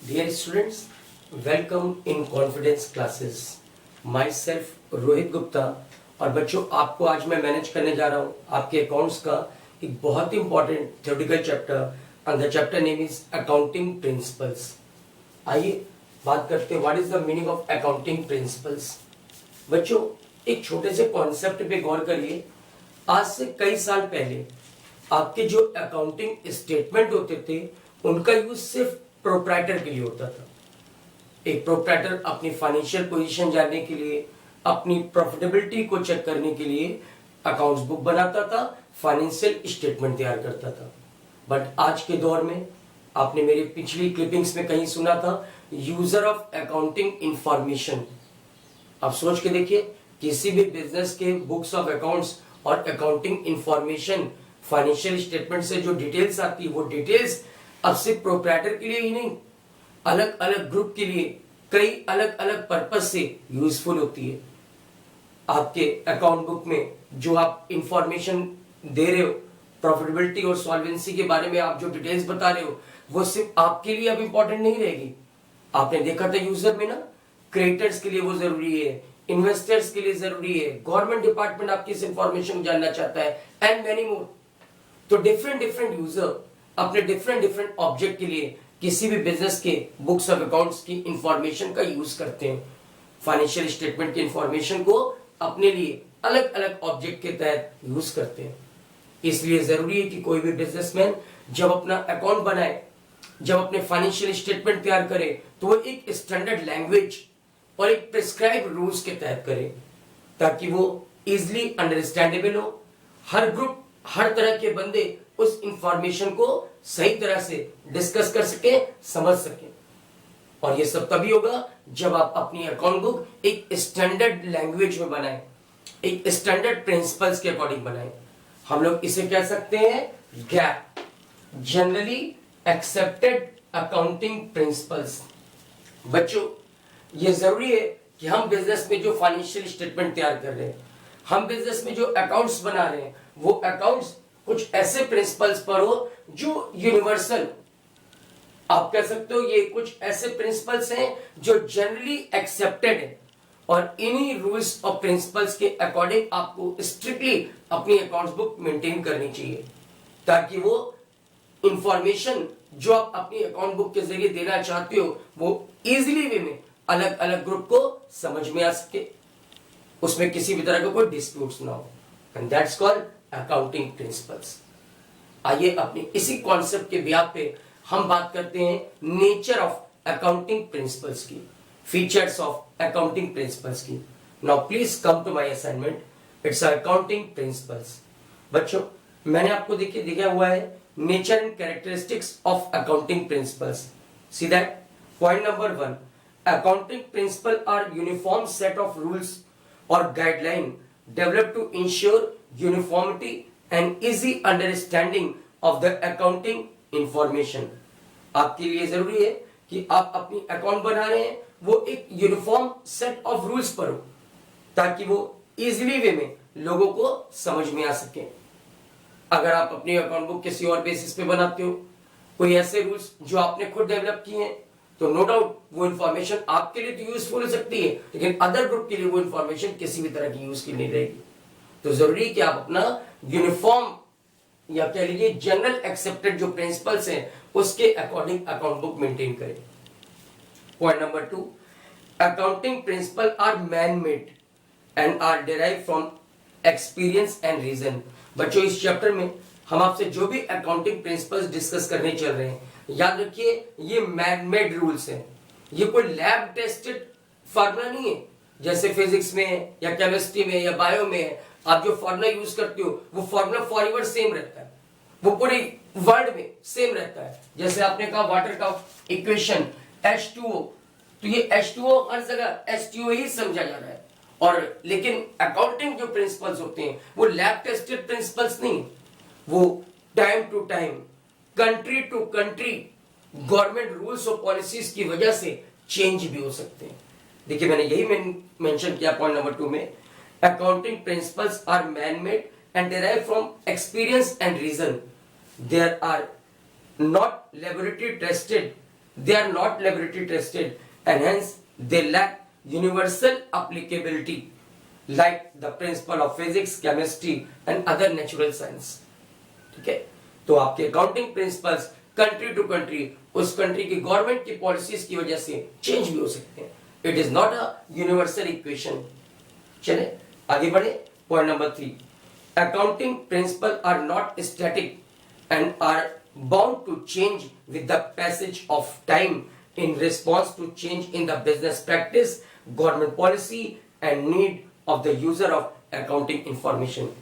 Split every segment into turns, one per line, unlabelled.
Dear students, welcome in confidence classes. Myself Rohit Gupta. और बच्चों, आपको आज मैं मैनेज करने जा रहा हूँ आपके अकाउंट्स का एक बहुत ही important theoretical chapter and the chapter name is accounting principles. आइए बात करते हैं what is the meaning of accounting principles. बच्चों, एक छोटे से कॉन्सेप्ट पे गौर करिए। आज से कई साल पहले आपके जो अकाउंटिंग स्टेटमेंट होते थे उनका यूज सिर्फ प्रोप्राइटर के लिए होता था। एक प्रोप्राइटर अपनी फाइनेंशियल पोजीशन जानने के लिए, अपनी प्रॉफिटेबिलिटी को चेक करने के लिए अकाउंट्स बुक बनाता था, फाइनेंशियल स्टेटमेंट तैयार करता था। बट आज के दौर में आपने मेरी पिछली क्लिपिंग्स में कहीं सुना था यूजर ऑफ अकाउंटिंग इंफॉर्मेशन। आप सोच के देखिए, किसी भी बिजनेस के बुक्स ऑफ अकाउंट्स और अकाउंटिंग इंफॉर्मेशन फाइनेंशियल स्टेटमेंट से जो डिटेल्स आती है वो डिटेल्स अब सिर्फ प्रोप्राइटर के लिए ही नहीं, अलग अलग ग्रुप के लिए कई अलग अलग पर्पस से यूजफुल होती है। आपके अकाउंट बुक में जो आप इंफॉर्मेशन दे रहे हो, प्रॉफिटेबिलिटी और सॉल्वेंसी के बारे में आप जो डिटेल्स बता रहे हो, वो सिर्फ आपके लिए अब इंपॉर्टेंट नहीं रहेगी। आपने देखा था यूजर में ना, क्रिएटर्स के लिए वो जरूरी है, इन्वेस्टर्स के लिए जरूरी है, गवर्नमेंट डिपार्टमेंट आपकी इस इंफॉर्मेशन जानना चाहता है एंड मेनी मोर। तो डिफरेंट डिफरेंट यूजर अपने डिफरेंट डिफरेंट ऑब्जेक्ट के लिए किसी भी बिजनेस के बुक्स ऑफ अकाउंट्स की इंफॉर्मेशन का यूज करते हैं। फाइनेंशियल स्टेटमेंट की इंफॉर्मेशन को अपने लिए अलग अलग ऑब्जेक्ट के तहत यूज करते हैं। इसलिए जरूरी है कि कोई भी बिजनेसमैन जब अपना अकाउंट बनाए, जब अपने फाइनेंशियल स्टेटमेंट तैयार करे, तो वो एक स्टैंडर्ड लैंग्वेज और एक प्रिस्क्राइब रूल्स के तहत करे, ताकि वो इजिली अंडरस्टैंडेबल हो। हर ग्रुप, हर तरह के बंदे उस इंफॉर्मेशन को सही तरह से डिस्कस कर सके, समझ सके। और ये सब तभी होगा जब आप अपनी अकाउंट बुक एक स्टैंडर्ड लैंग्वेज में बनाएं, एक स्टैंडर्ड प्रिंसिपल्स के अकॉर्डिंग बनाएं। हम लोग इसे कह सकते हैं gap, generally accepted accounting principles. बच्चों, ये जरूरी है कि हम बिजनेस में जो फाइनेंशियल स्टेटमेंट तैयार कर रहे हैं, हम बिजनेस में जो अकाउंट्स बना रहे हैं, वो अकाउंट्स कुछ ऐसे प्रिंसिपल्स पर हो जो यूनिवर्सल, आप कह सकते हो ये कुछ ऐसे प्रिंसिपल्स हैं जो जनरली एक्सेप्टेड है। और इन्हीं रूल्स और प्रिंसिपल्स के अकॉर्डिंग आपको स्ट्रिक्टली अपनी अकाउंट्स बुक मेंटेन करनी चाहिए, ताकि वो इंफॉर्मेशन जो आप अपनी अकाउंट बुक के जरिए देना चाहते हो वो इजीली वे में अलग अलग ग्रुप को समझ में आ सके, उसमें किसी भी तरह का कोई डिस्प्यूट्स ना हो। And that's called accounting principles. आइए अपने इसी कॉन्सेप्ट के ब्याप पे हम बात करते हैं नेचर ऑफ अकाउंटिंग प्रिंसिपल्स की, फीचर्स ऑफ अकाउंटिंग प्रिंसिपल्स की। Now please come to my assignment, it's accounting principles. बच्चों, मैंने आपको देखिए दिया हुआ है nature and characteristics of accounting principles. See that point number 1, accounting principle are uniform set of rules और guideline developed to ensure uniformity and easy understanding of the accounting information। आपके लिए जरूरी है कि आप अपनी अकाउंट बना रहे हैं वो एक यूनिफॉर्म सेट ऑफ रूल्स पर हो, ताकि वो इजीली वे में लोगों को समझ में आ सके। अगर आप अपनी अकाउंट बुक किसी और बेसिस पे बनाते हो, कोई ऐसे रूल्स जो आपने खुद डेवलप किए हैं, तो नो डाउट वो इंफॉर्मेशन आपके लिए तो यूजफुल हो सकती है, लेकिन अदर ग्रुप के लिए वो इंफॉर्मेशन किसी भी तरह की यूज की नहीं रहेगी। तो जरूरी है कि आप अपना यूनिफॉर्म या कह लीजिए जनरल एक्सेप्टेड जो प्रिंसिपल्स हैं उसके अकॉर्डिंग अकाउंट बुक मेंटेन करें। Point number 2, accounting principle are man made and are derive from experience and reason. बच्चों, इस चैप्टर में हम आपसे जो भी अकाउंटिंग प्रिंसिपल्स डिस्कस करने चल रहे हैं, याद रखिए ये मैन मेड रूल्स हैं। ये कोई लैब टेस्टेड फार्मूला नहीं है, जैसे फिजिक्स में या केमिस्ट्री में या बायो में आप जो फार्मूला यूज करते हो वो फार्मूला फॉरएवर सेम रहता है, वो पूरी वर्ल्ड में सेम रहता है। जैसे आपने कहा वाटर का इक्वेशन H2O, तो ये H2O हर जगह H2O ही समझा जा रहा है। और लेकिन अकाउंटिंग जो प्रिंसिपल्स होते हैं वो लैब टेस्टेड प्रिंसिपल्स नहीं, वो time to time, country to country, government rules और पॉलिसीज की वजह से चेंज भी हो सकते हैं। देखिए, मैंने यही मेंशन किया पॉइंट नंबर 2 में, accounting principles are man made and derive from experience and reason. There are not laboratory tested, they are not laboratory tested and hence they lack universal applicability like the principle of physics, chemistry and other natural science. ठीक है, तो आपके accounting principles country to country, उस country की government की policies की वजह से चेंज भी हो सकते हैं. It is not a universal equation. चले आगे बढ़े. Point number 3, accounting principles are not static and are bound to change with the passage of time in response to change in the business practice, government policy and need of the user of accounting information.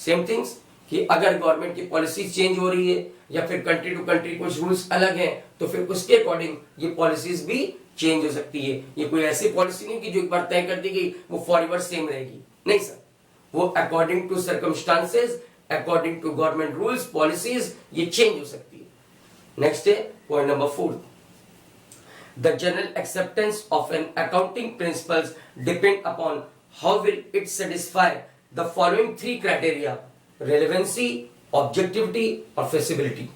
Same things कि अगर government की policy change हो रही है या फिर country to country कुछ rules अलग हैं तो फिर उसके अकॉर्डिंग ये पॉलिसीज भी चेंज हो सकती है. ये कोई ऐसी पॉलिसी नहीं कि जो एक बार तय कर दी गई वो फॉरएवर सेम रहेगी. नहीं सर, वो according to circumstances, according to government rules policies ये चेंज हो सकती है. नेक्स्ट है point number 4, the general acceptance of an accounting principles depend upon how will it satisfy the following 3 criteria: relevancy, objectivity और feasibility.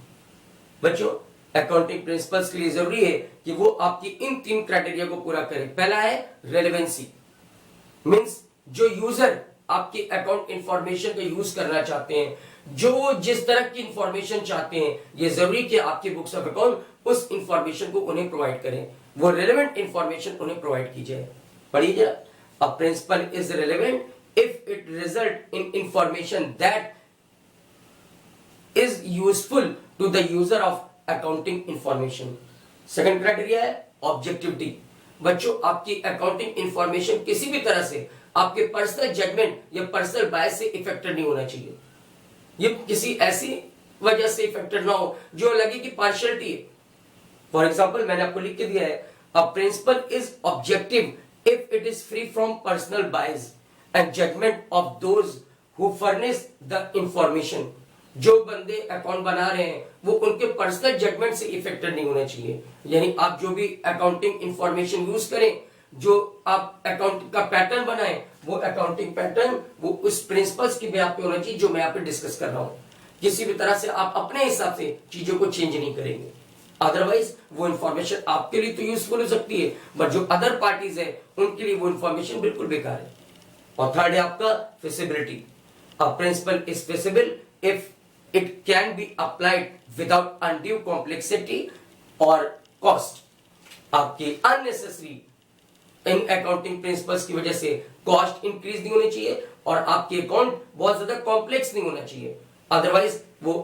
बच्चों, accounting principles के लिए जरूरी है कि वो आपकी इन 3 क्राइटेरिया को पूरा करे. पहला है रेलेवेंसी, मींस जो यूजर आपकी अकाउंट इंफॉर्मेशन का यूज करना चाहते हैं, जो जिस तरह की इंफॉर्मेशन चाहते हैं, ये जरूरी कि आपकी बुक्स ऑफ अकाउंट उस इंफॉर्मेशन को उन्हें प्रोवाइड करें, वो रेलेवेंट इंफॉर्मेशन उन्हें प्रोवाइड की जाए. पढ़िए जरा. A principle is relevant if it result in information that is useful to the user of accounting information. Second criteria है ऑब्जेक्टिविटी. बच्चों, आपकी अकाउंटिंग इंफॉर्मेशन किसी भी तरह से आपके पर्सनल जजमेंट या पर्सनल बायस से इफेक्टेड नहीं होना चाहिए. ये किसी ऐसी वजह से इफेक्टेड ना हो जो लगे कि पार्शियलिटी है. फॉर एग्जाम्पल मैंने आपको लिख के दिया है, a principle is objective if it is free from personal bias and judgment of those who furnish the information. जो बंदे अकाउंट बना रहे हैं वो उनके पर्सनल जजमेंट से इफेक्टेड नहीं होना चाहिए. यानी आप जो भी अकाउंटिंग इंफॉर्मेशन यूज करें, जो आप अकाउंट का पैटर्न बनाएं, वो अकाउंटिंग पैटर्न वो उस प्रिंसिपल्स की बेस पे होना चाहिए जो मैं यहाँ पे डिस्कस कर रहा हूँ. किसी भी तरह से आप अपने हिसाब से चीजों को चेंज नहीं करेंगे, अदरवाइज वो इंफॉर्मेशन आपके लिए तो यूजफुल हो सकती है बट जो अदर पार्टीज है उनके लिए वो इंफॉर्मेशन बिल्कुल बेकार है. और थर्ड है आपका feasibility. A principle is feasible if it can be applied without undue complexity और कॉस्ट. आपकी अननेसेसरी इन अकाउंटिंग प्रिंसिपल्स की वजह से कॉस्ट इंक्रीज नहीं होनी चाहिए और आपके अकाउंट बहुत ज्यादा कॉम्प्लेक्स नहीं होना चाहिए. अदरवाइज वो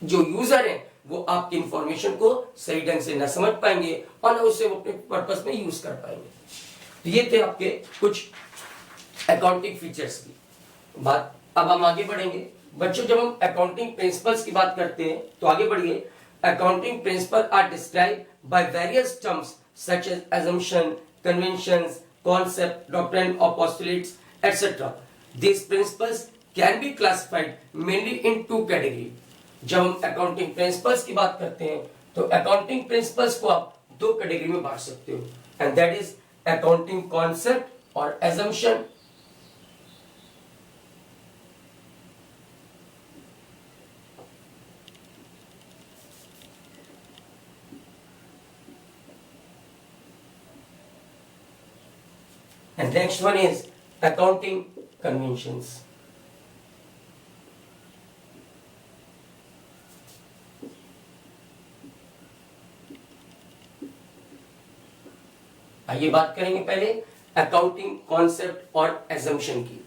जो यूजर है वो आपकी इंफॉर्मेशन को सही ढंग से न समझ पाएंगे और न उससे वो अपने पर्पस में यूज कर पाएंगे. तो ये थे आपके कुछ अकाउंटिंग फीचर्स की बात. अब हम आगे बढ़ेंगे. बच्चों, जब हम अकाउंटिंग प्रिंसिपल्स की बात करते हैं तो आगे बढ़िए. Accounting principle are describe by various terms such as assumption, conventions, concept, doctrine or postulates etc. These principles can be classified mainly in 2 categories. जब हम अकाउंटिंग प्रिंसिपल्स की बात करते हैं तो अकाउंटिंग प्रिंसिपल्स को आप 2 कैटेगरी में बांट सकते हो and that is accounting concept और assumption. And next one is accounting conventions. आइए बात करेंगे पहले अकाउंटिंग कॉन्सेप्ट और एजम्पशन की.